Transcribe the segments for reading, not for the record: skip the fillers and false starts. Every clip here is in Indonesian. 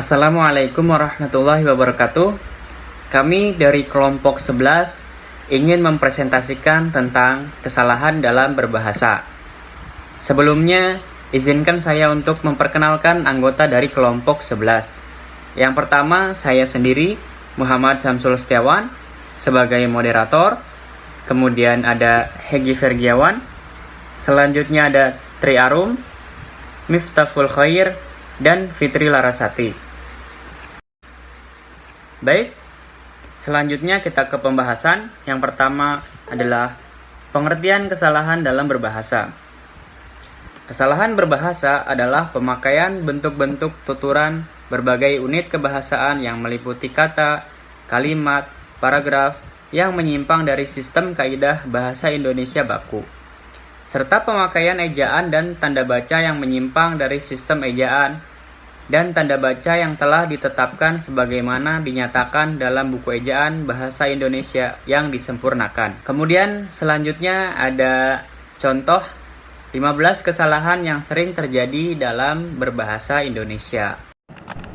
Assalamualaikum warahmatullahi wabarakatuh. Kami dari kelompok 11 ingin mempresentasikan tentang kesalahan dalam berbahasa. Sebelumnya, izinkan saya untuk memperkenalkan anggota dari kelompok 11. Yang pertama, saya sendiri, Muhammad Samsul Setiawan, sebagai moderator. Kemudian ada Hegi Fergiawan. Selanjutnya ada Tri Arum, Miftahul Khair, dan Fitri Larasati. Baik, selanjutnya kita ke pembahasan. Yang pertama adalah pengertian kesalahan dalam berbahasa. Kesalahan berbahasa adalah pemakaian bentuk-bentuk tuturan berbagai unit kebahasaan yang meliputi kata, kalimat, paragraf yang menyimpang dari sistem kaidah bahasa Indonesia baku, serta pemakaian ejaan dan tanda baca yang menyimpang dari sistem ejaan dan tanda baca yang telah ditetapkan sebagaimana dinyatakan dalam buku ejaan bahasa Indonesia yang disempurnakan. Kemudian selanjutnya ada contoh 15 kesalahan yang sering terjadi dalam berbahasa Indonesia.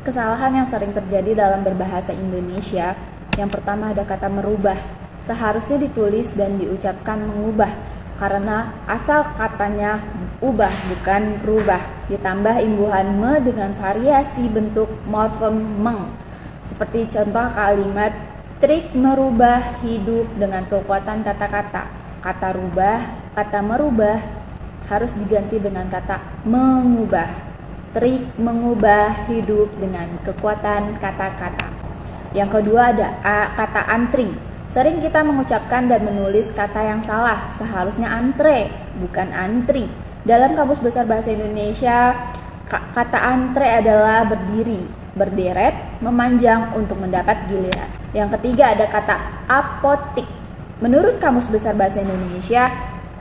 Kesalahan yang sering terjadi dalam berbahasa Indonesia, yang pertama ada kata merubah. Seharusnya ditulis dan diucapkan mengubah, karena asal katanya ubah bukan berubah, ditambah imbuhan me dengan variasi bentuk morfem meng. Seperti contoh kalimat trik merubah hidup dengan kekuatan kata-kata. Kata rubah, kata merubah harus diganti dengan kata mengubah. Trik mengubah hidup dengan kekuatan kata-kata. Yang kedua ada kata antri. Sering kita mengucapkan dan menulis kata yang salah, seharusnya antre, bukan antri. Dalam Kamus Besar Bahasa Indonesia, kata antre adalah berdiri, berderet, memanjang untuk mendapat giliran. Yang ketiga ada kata apotik. Menurut Kamus Besar Bahasa Indonesia,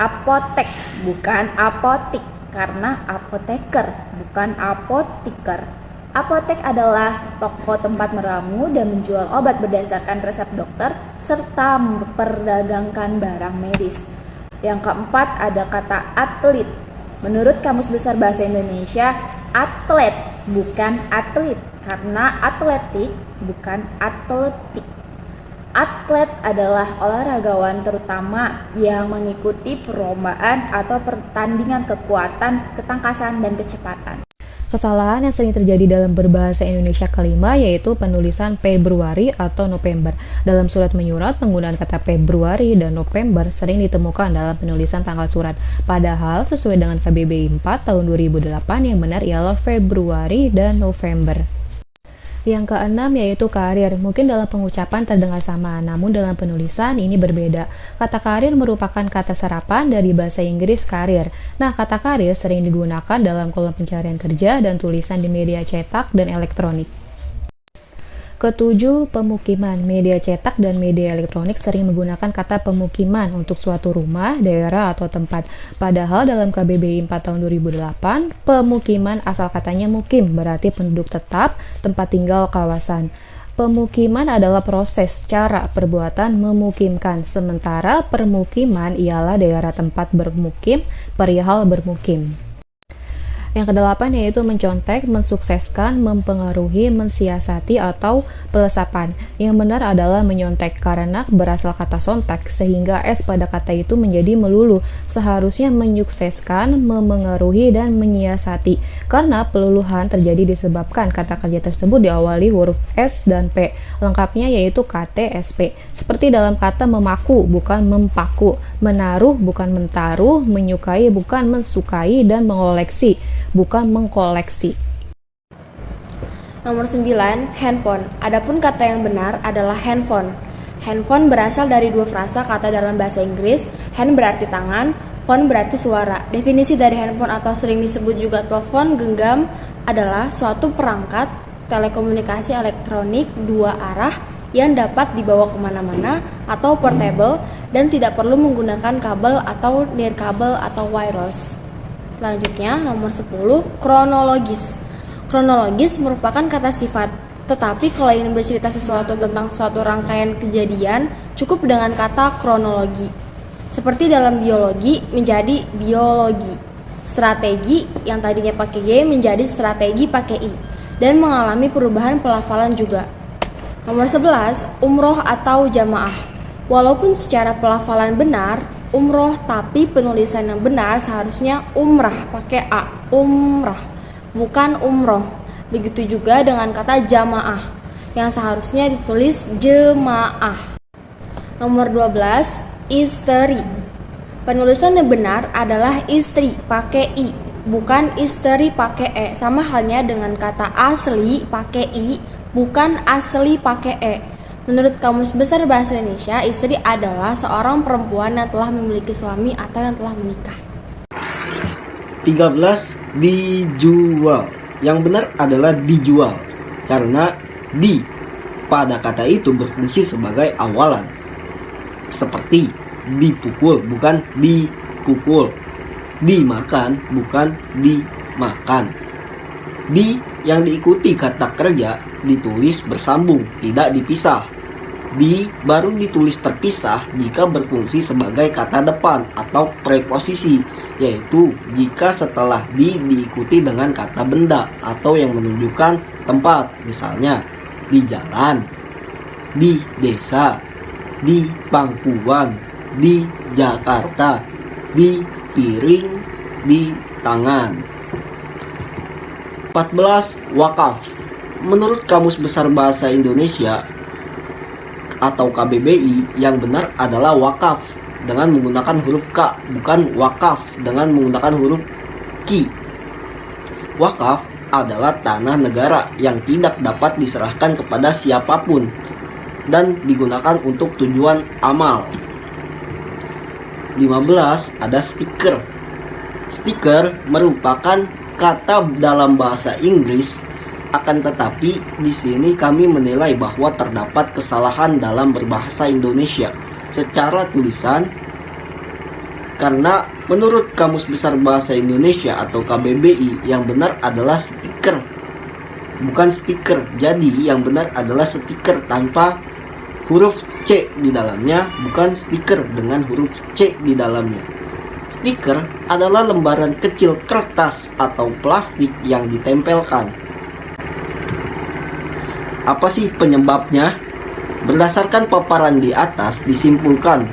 apotek bukan apotik, karena apoteker bukan apotiker. Apotek adalah toko tempat meramu dan menjual obat berdasarkan resep dokter serta memperdagangkan barang medis. Yang keempat ada kata atlet. Menurut Kamus Besar Bahasa Indonesia, atlet bukan atlet, karena atletik bukan atletik. Atlet adalah olahragawan terutama yang mengikuti perlombaan atau pertandingan kekuatan, ketangkasan, dan kecepatan. Kesalahan yang sering terjadi dalam berbahasa Indonesia kelima yaitu penulisan Februari atau November. Dalam surat menyurat, penggunaan kata Februari dan November sering ditemukan dalam penulisan tanggal surat. Padahal sesuai dengan KBBI 4 tahun 2008 yang benar ialah Februari dan November. Yang keenam yaitu karir. Mungkin dalam pengucapan terdengar sama, namun dalam penulisan ini berbeda. Kata karir merupakan kata serapan dari bahasa Inggris karir. Nah, kata karir sering digunakan dalam kolom pencarian kerja dan tulisan di media cetak dan elektronik. Ketujuh, pemukiman. Media cetak dan media elektronik sering menggunakan kata pemukiman untuk suatu rumah, daerah, atau tempat. Padahal dalam KBBI 4 tahun 2008, pemukiman asal katanya mukim, berarti penduduk tetap, tempat tinggal, kawasan. Pemukiman adalah proses, cara, perbuatan memukimkan, sementara permukiman ialah daerah tempat bermukim, perihal bermukim. Yang kedelapan yaitu mencontek, mensukseskan, mempengaruhi, mensiasati, atau pelesapan. Yang benar adalah menyontek karena berasal kata sontek, sehingga S pada kata itu menjadi melulu. Seharusnya menyukseskan, memengaruhi, dan menyiasati. Karena peluluhan terjadi disebabkan kata kerja tersebut diawali huruf S dan P. Lengkapnya yaitu KTSP. Seperti dalam kata memaku, bukan mempaku. Menaruh, bukan mentaruh. Menyukai, bukan mensukai. Dan mengoleksi, bukan mengkoleksi. Nomor 9, handphone. Adapun kata yang benar adalah handphone. Handphone berasal dari dua frasa kata dalam bahasa Inggris. Hand berarti tangan, phone berarti suara. Definisi dari handphone atau sering disebut juga telepon genggam adalah suatu perangkat telekomunikasi elektronik dua arah yang dapat dibawa kemana-mana atau portable dan tidak perlu menggunakan kabel atau nirkabel atau wireless. Selanjutnya, nomor 10, kronologis. Kronologis merupakan kata sifat, tetapi kalau ingin bercerita sesuatu tentang suatu rangkaian kejadian, cukup dengan kata kronologi. Seperti dalam biologi menjadi biologi. Strategi yang tadinya pakai Y menjadi strategi pakai I. dan mengalami perubahan pelafalan juga. Nomor 11, umroh atau jamaah. Walaupun secara pelafalan benar umroh, tapi penulisan yang benar seharusnya umrah pakai A, umrah, bukan umroh. Begitu juga dengan kata jamaah yang seharusnya ditulis jemaah. Nomor 12, istri. Penulisan yang benar adalah istri pakai I, bukan istri pakai E. Sama halnya dengan kata asli pakai I, bukan asli pakai E. Menurut Kamus Besar Bahasa Indonesia, istri adalah seorang perempuan yang telah memiliki suami atau yang telah menikah. 13. Dijual. Yang benar adalah dijual, karena di pada kata itu berfungsi sebagai awalan. Seperti dipukul, bukan dipukul. Dimakan, bukan dimakan. Di yang diikuti kata kerja ditulis bersambung, tidak dipisah. Di baru ditulis terpisah jika berfungsi sebagai kata depan atau preposisi, yaitu jika setelah di diikuti dengan kata benda atau yang menunjukkan tempat, misalnya di jalan, di desa, di pangkuan, di Jakarta, di piring, di tangan. 14. Wakaf. Menurut Kamus Besar Bahasa Indonesia atau KBBI, yang benar adalah wakaf dengan menggunakan huruf K, bukan wakaf dengan menggunakan huruf Ki. Wakaf adalah tanah negara yang tidak dapat diserahkan kepada siapapun dan digunakan untuk tujuan amal. 15. Ada stiker. Stiker merupakan kata dalam bahasa Inggris, akan tetapi di sini kami menilai bahwa terdapat kesalahan dalam berbahasa Indonesia secara tulisan, karena menurut Kamus Besar Bahasa Indonesia atau KBBI yang benar adalah stiker, bukan stiker. Jadi yang benar adalah stiker tanpa huruf C di dalamnya, bukan stiker dengan huruf C di dalamnya. Stiker adalah lembaran kecil kertas atau plastik yang ditempelkan. Apa sih penyebabnya? Berdasarkan paparan di atas disimpulkan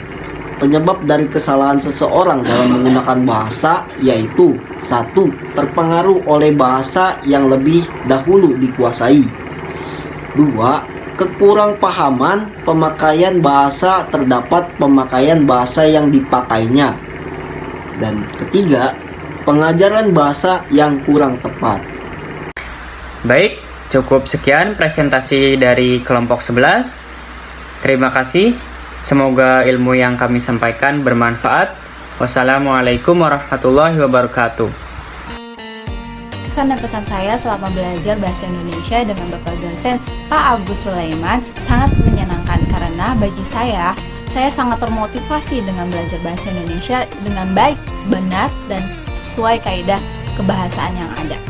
penyebab dari kesalahan seseorang dalam menggunakan bahasa yaitu 1. Terpengaruh oleh bahasa yang lebih dahulu dikuasai. 2. Kekurangpahaman pemakaian bahasa, terdapat pemakaian bahasa yang dipakainya. Dan ketiga, pengajaran bahasa yang kurang tepat. Baik, cukup sekian presentasi dari kelompok 11. Terima kasih. Semoga ilmu yang kami sampaikan bermanfaat. Wassalamualaikum warahmatullahi wabarakatuh. Kesan dan pesan saya selama belajar bahasa Indonesia dengan Bapak dosen Pak Agus Sulaiman sangat menyenangkan karena bagi saya sangat termotivasi dengan belajar bahasa Indonesia dengan baik, benar, dan sesuai kaidah kebahasaan yang ada.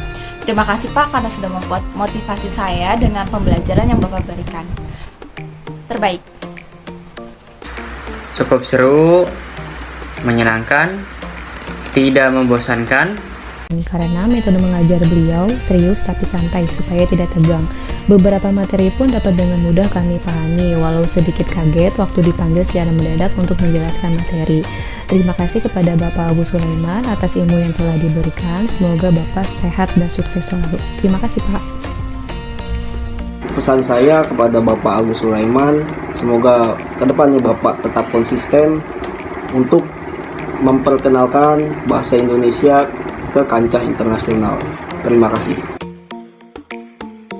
Terima kasih Pak karena sudah membuat motivasi saya dengan pembelajaran yang Bapak berikan. Terbaik. Cukup seru, menyenangkan, tidak membosankan. Karena metode mengajar beliau serius tapi santai supaya tidak tegang. Beberapa materi pun dapat dengan mudah kami pahami, walau sedikit kaget waktu dipanggil secara mendadak untuk menjelaskan materi. Terima kasih kepada Bapak Agus Sulaiman atas ilmu yang telah diberikan. Semoga Bapak sehat dan sukses selalu. Terima kasih Pak. Pesan saya kepada Bapak Agus Sulaiman, semoga kedepannya Bapak tetap konsisten untuk memperkenalkan bahasa Indonesia ke kancah internasional. Terima kasih.